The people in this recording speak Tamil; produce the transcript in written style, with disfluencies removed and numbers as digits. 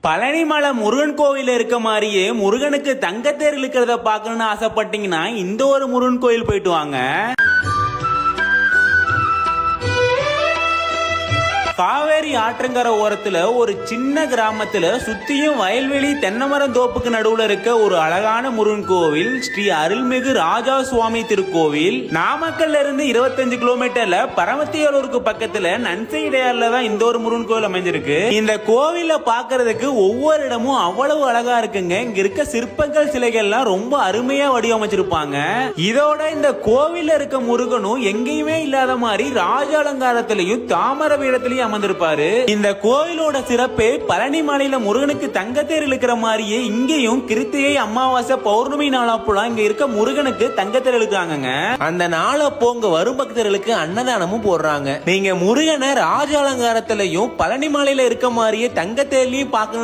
பழனிமலை முருகன் கோவில் இருக்க மாதிரியே முருகனுக்கு தங்கத்தேர் இழுக்கிறத பார்க்கணும்னு ஆசைப்பட்டீங்கன்னா இந்த ஒரு முருகன் கோயில் போயிட்டு வாங்க. காவேரி ஆற்றங்கரை ஓரத்துல ஒரு சின்ன கிராமத்துல சுத்தியும் வயல்வெளி தென்னமரம் தோப்புக்கு நடுவுல இருக்க ஒரு அழகான முருகன் கோவில் ஸ்ரீ அருள்மிகு ராஜா சுவாமி திருக்கோவில். நாமக்கல்ல இருந்து 25 கிலோமீட்டர்ல பரமத்தியலூருக்கு பக்கத்துல நன்சைடையார்ல தான் இந்த ஒரு முருகன் கோவில் அமைஞ்சிருக்கு. இந்த கோவில பாக்குறதுக்கு ஒவ்வொரு இடமும் அவ்வளவு அழகா இருக்குங்க. இங்க இருக்க சிற்பங்கள் சிலைகள்லாம் ரொம்ப அருமையா வடிவமைச்சிருப்பாங்க. இதோட இந்த கோவில இருக்க முருகனும் எங்கேயுமே இல்லாத மாதிரி ராஜ அலங்காரத்திலையும் தாமர வீடத்திலையும் அமர்ந்திருப்பாரு. இந்த கோயிலோட சிறப்பே பழனி மலையில முருகனுக்கு தங்கத்தேர் இழுக்கிற மாதிரியே இங்கேயும் கிருத்திகை அமாவாசை பௌர்ணமி நாளப்போலாம் இங்க இருக்க முருகனுக்கு தங்கத்தேர் இழுக்காங்க. அந்த நாளப்போ இங்க வரும் பக்தர்களுக்கு அன்னதானமும் போடுறாங்க. நீங்க முருகனை ராஜ அலங்காரத்திலையும் பழனி மலையில இருக்க மாதிரியே தங்கத்தேர்லயும் பார்க்கணும்